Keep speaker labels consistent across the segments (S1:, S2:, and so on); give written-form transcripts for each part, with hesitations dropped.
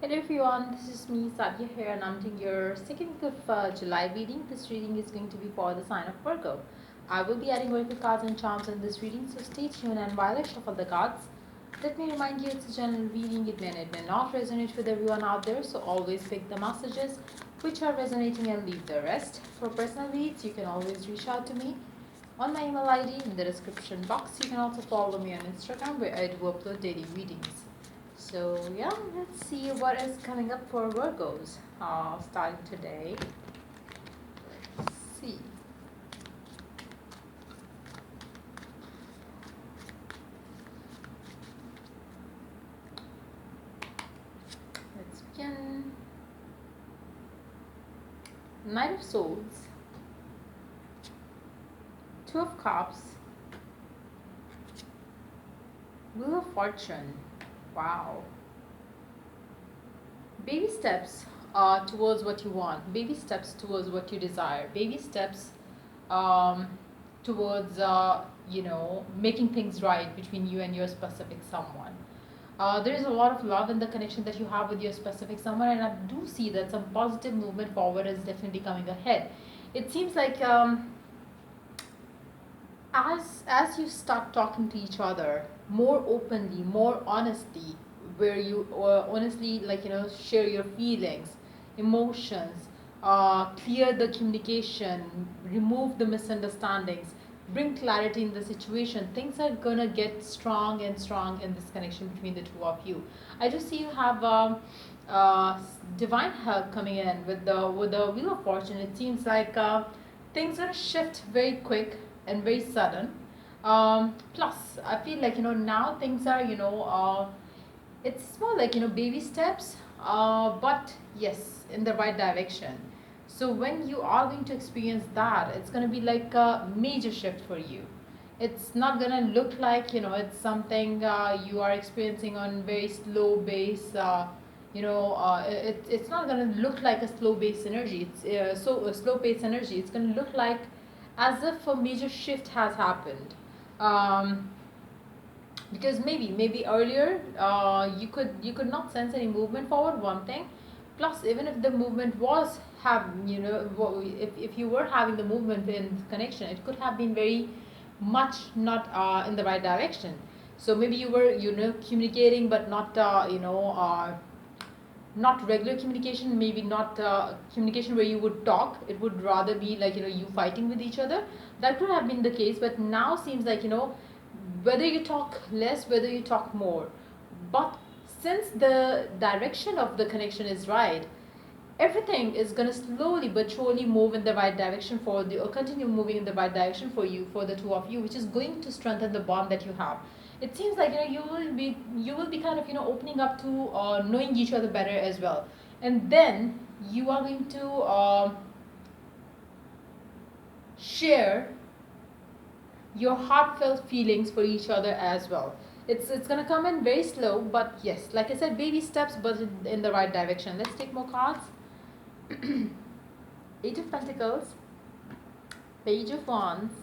S1: Hello everyone, this is me Sadia here and I'm doing your 2nd of July reading. This reading is going to be for the sign of Virgo. I will be adding oracle cards and charms in this reading, so stay tuned. And while I shuffle the cards, let me remind you it's a general reading. It may not resonate with everyone out there, so always pick the messages which are resonating and leave the rest. For personal reads, you can always reach out to me on my email ID in the description box. You can also follow me on Instagram where I do upload daily readings. So yeah, let's see what is coming up for Virgos starting today. Let's see. Let's begin. Knight of Swords, Two of Cups, Wheel of Fortune. Wow. Baby steps towards what you want. Baby steps towards what you desire. Baby steps um, towards making things right between you and your specific someone. There is a lot of love in the connection that you have with your specific someone, and I do see that some positive movement forward is definitely coming ahead. It seems like as you start talking to each other more openly, more honestly, where you honestly share your feelings, emotions, clear the communication, remove the misunderstandings, bring clarity in the situation, things are gonna get strong and strong in this connection between the two of you. I just see you have divine help coming in with the Wheel of Fortune. It seems like things gonna shift very quick and very sudden. Plus, I feel like now things are it's more like baby steps, but yes, in the right direction. So when you are going to experience that, it's going to be like a major shift for you. It's not going to look like it's something you are experiencing on very slow base. It's not going to look like a slow base energy. It's so a slow pace energy. It's going to look like as if a major shift has happened. Because maybe earlier you could not sense any movement forward, one thing. Plus, even if the movement was have if you were having the movement in connection, it could have been very much not in the right direction. So maybe you were communicating, but not regular communication, maybe not communication where you would talk. It would rather be like you fighting with each other. That could have been the case, but now seems like whether you talk less, whether you talk more, but since the direction of the connection is right, everything is going to slowly but surely move in the right direction for the or continue moving in the right direction for you, for the two of you, which is going to strengthen the bond that you have. It seems like you will be kind of opening up to knowing each other better as well, and then you are going to share your heartfelt feelings for each other as well. It's gonna come in very slow, but yes, like I said, baby steps, but in the right direction. Let's take more cards. Eight of Pentacles, Page of Wands,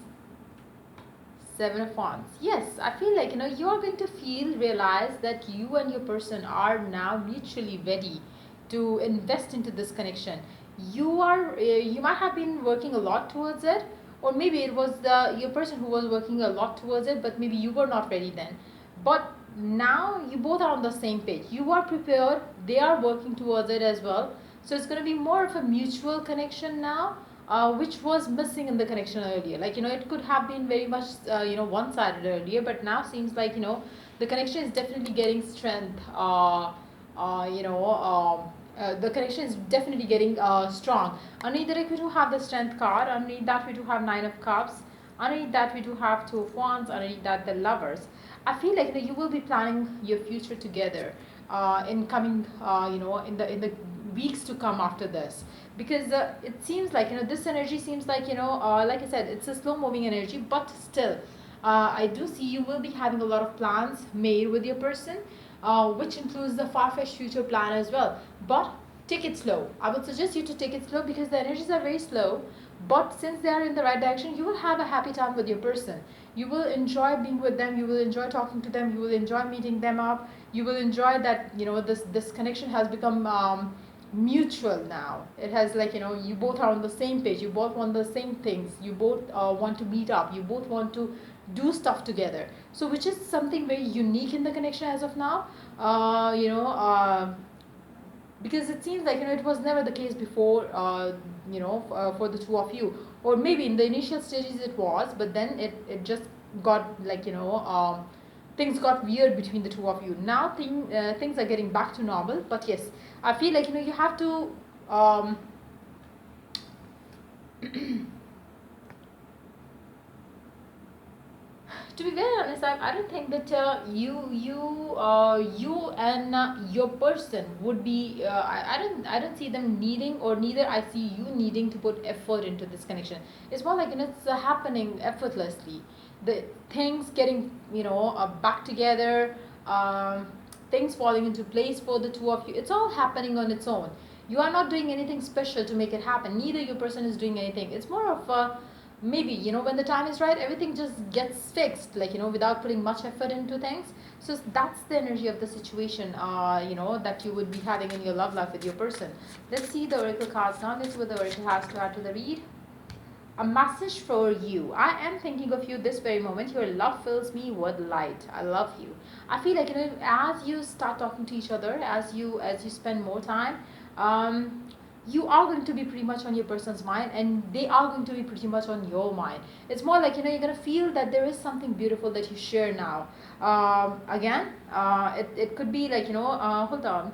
S1: Seven of Wands. Yes, I feel like you are going to realize that you and your person are now mutually ready to invest into this connection. You might have been working a lot towards it, or maybe it was your person who was working a lot towards it, but maybe you were not ready then. But now you both are on the same page. You are prepared. They are working towards it as well. So it's going to be more of a mutual connection now, which was missing in the connection earlier. Like it could have been very much one-sided earlier, but now seems like the connection is definitely getting strength. The connection is definitely getting strong. Underneath that, we do have the strength card. Underneath that, we do have Nine of Cups. Underneath that, we do have Two of Wands. Underneath that, the Lovers. I feel like you will be planning your future together in coming, in the weeks to come after this, because it seems like this energy seems like like I said, it's a slow moving energy, but still, I do see you will be having a lot of plans made with your person, which includes the far-fetched future plan as well. But take it slow. I would suggest you to take it slow because the energies are very slow. But since they are in the right direction, you will have a happy time with your person. You will enjoy being with them. You will enjoy talking to them. You will enjoy meeting them up. You will enjoy that, this connection has become mutual now. It has, like, you both are on the same page, you both want the same things, you both want to meet up, you both want to do stuff together. So which is something very unique in the connection as of now. uh, you know uh, because it seems like, it was never the case before, for the two of you. Or maybe in the initial stages it was, but then it just got, like, things got weird between the two of you. Now things are getting back to normal, but yes, I feel like, you have to um, to be very honest, I don't think that you and your person would be. I don't see them needing, or neither I see you needing to put effort into this connection. It's more like, it's happening effortlessly. The things getting, back together, things falling into place for the two of you. It's all happening on its own. You are not doing anything special to make it happen. Neither your person is doing anything. It's more of a, maybe, when the time is right, everything just gets fixed, like, without putting much effort into things. So that's the energy of the situation, that you would be having in your love life with your person. Let's see the oracle cards now. Let's see what the oracle has to add to the read. A message for you. I am thinking of you this very moment. Your love fills me with light. I love you. I feel like, as you start talking to each other, as you spend more time, um, you are going to be pretty much on your person's mind, and they are going to be pretty much on your mind. It's more like, you're going to feel that there is something beautiful that you share now. Again, it could be like, hold on.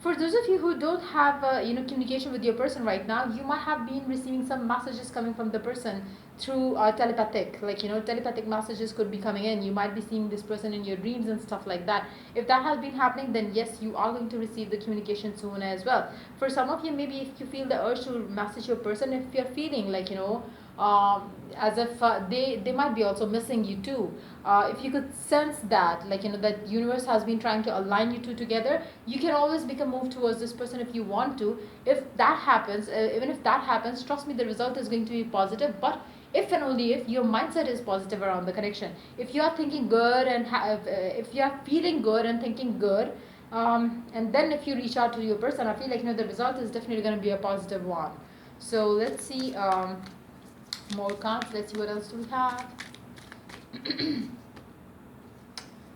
S1: For those of you who don't have communication with your person right now, you might have been receiving some messages coming from the person through telepathic, like, telepathic messages could be coming in. You might be seeing this person in your dreams and stuff like that. If that has been happening, then yes, you are going to receive the communication soon as well. For some of you, maybe if you feel the urge to message your person, if you're feeling like, as if they might be also missing you too. If you could sense that, like, that universe has been trying to align you two together, you can always make a move towards this person if you want to. If that happens, even if that happens, trust me, the result is going to be positive. But if and only if your mindset is positive around the connection, if you are thinking good and if you are feeling good and thinking good, and then if you reach out to your person, I feel like, the result is definitely going to be a positive one. So let's see more cards. Let's see what else do we have.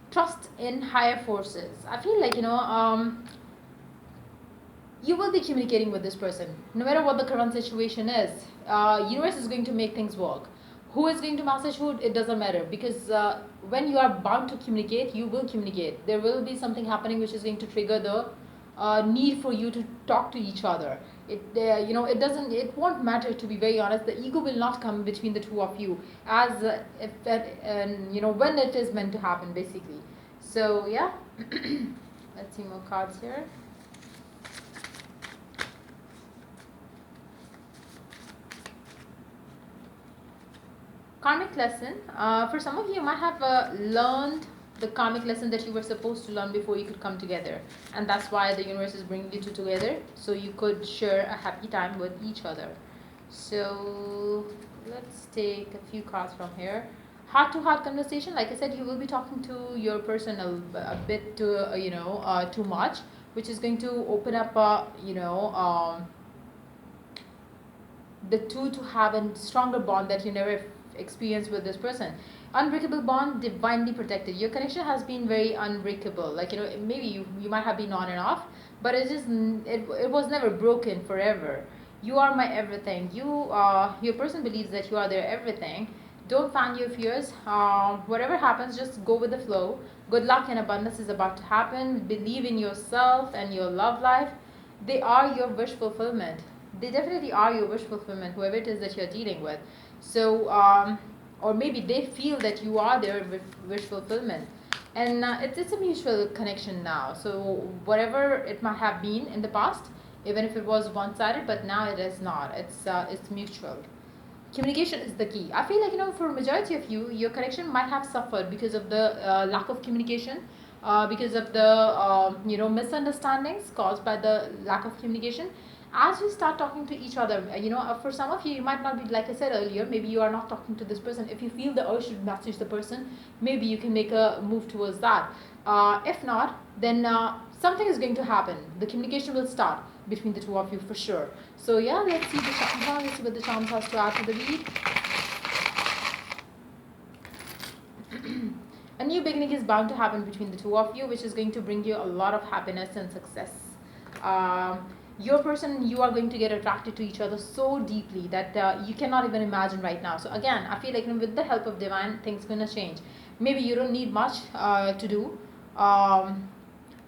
S1: Trust in higher forces. I feel like, you will be communicating with this person no matter what the current situation is. Universe is going to make things work. Who is going to message who, it doesn't matter, because when you are bound to communicate, you will communicate. There will be something happening which is going to trigger the need for you to talk to each other. It won't matter, to be very honest. The ego will not come between the two of you, as if that, and when it is meant to happen, basically. So yeah. Let's see more cards here. Karmic lesson. For some of you, you might have learned the karmic lesson that you were supposed to learn before you could come together, and that's why the universe is bringing you two together, so you could share a happy time with each other. So let's take a few cards from here. Heart to heart conversation. Like I said, you will be talking to your person a bit too much, which is going to open up the two to have a stronger bond that you never experienced with this person. Unbreakable bond, divinely protected. Your connection has been very unbreakable. Like, maybe you might have been on and off, but it was never broken forever. You are my everything. Your person believes that you are their everything. Don't fan your fears. Whatever happens, just go with the flow. Good luck and abundance is about to happen. Believe in yourself and your love life. They are your wish fulfillment. They definitely are your wish fulfillment, whoever it is that you're dealing with. So or maybe they feel that you are their wish fulfillment, and it's a mutual connection now. So whatever it might have been in the past, even if it was one-sided, but now it is not. It's mutual. Communication is the key. I feel like, for majority of you, your connection might have suffered because of the lack of communication, because of the misunderstandings caused by the lack of communication. As you start talking to each other, for some of you, you might not be, like I said earlier, maybe you are not talking to this person. If you feel the urge to message the person, maybe you can make a move towards that. If not, then something is going to happen. The communication will start between the two of you for sure. So yeah, let's see let's see what the charms has to add to the read. A new beginning is bound to happen between the two of you, which is going to bring you a lot of happiness and success. Your person, you are going to get attracted to each other so deeply that you cannot even imagine right now. So again, I feel like with the help of divine, things gonna change. Maybe you don't need much to do.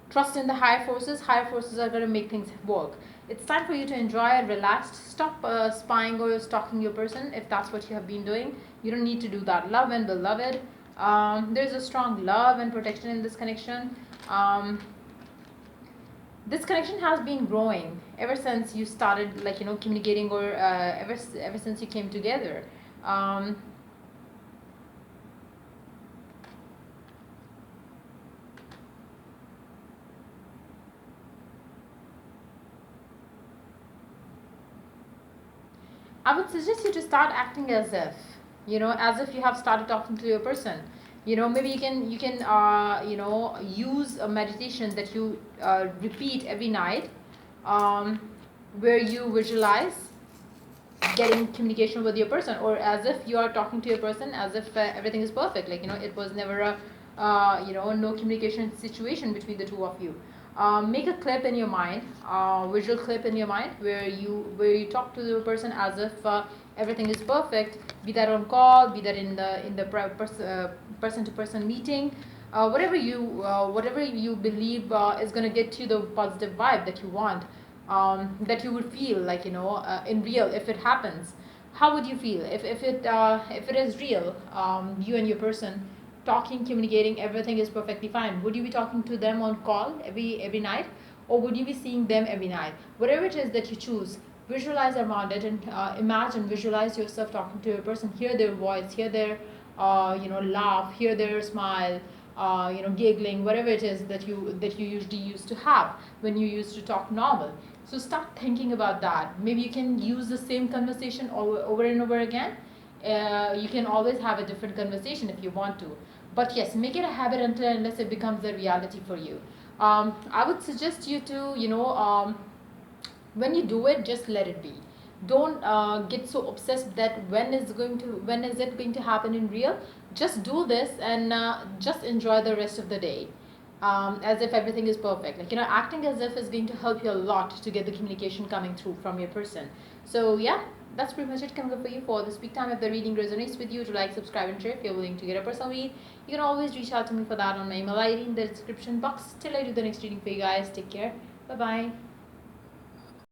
S1: Trust in the higher forces. Higher forces are going to make things work. It's time for you to enjoy and relax. Stop spying or stalking your person if that's what you have been doing. You don't need to do that. Love and beloved. There's a strong love and protection in this connection. This connection has been growing ever since you started, like, communicating, or ever since you came together. I would suggest you to start acting as if, as if you have started talking to your person. Maybe you can use a meditation that you repeat every night, um, where you visualize getting communication with your person, or as if you are talking to your person as if everything is perfect, like, it was never a no communication situation between the two of you. Make a clip in your mind, visual clip in your mind, where you talk to the person as if everything is perfect, be that on call, be that in the person to person meeting, whatever you believe is going to get you the positive vibe that you want, that you would feel like, in real, if it happens. How would you feel if it is real, you and your person talking, communicating, everything is perfectly fine? Would you be talking to them on call every night, or would you be seeing them every night? Whatever it is that you choose, visualize around it, and visualize yourself talking to a person. Hear their voice, hear their laugh, hear their smile, giggling, whatever it is that you usually used to have when you used to talk normal. So start thinking about that. Maybe you can use the same conversation over and over again. You can always have a different conversation if you want to, but yes, make it a habit until unless it becomes a reality for you. I would suggest you to, when you do it, just let it be. Don't get so obsessed that when is it going to happen in real. Just do this, and just enjoy the rest of the day, as if everything is perfect. Like, acting as if is going to help you a lot to get the communication coming through from your person. So yeah, that's pretty much it coming up for you for this week time. If the reading resonates with you, to like, subscribe, and share. If you're willing to get a personal read, you can always reach out to me for that on my email ID in the description box. Till I do the next reading for you guys, take care. Bye bye.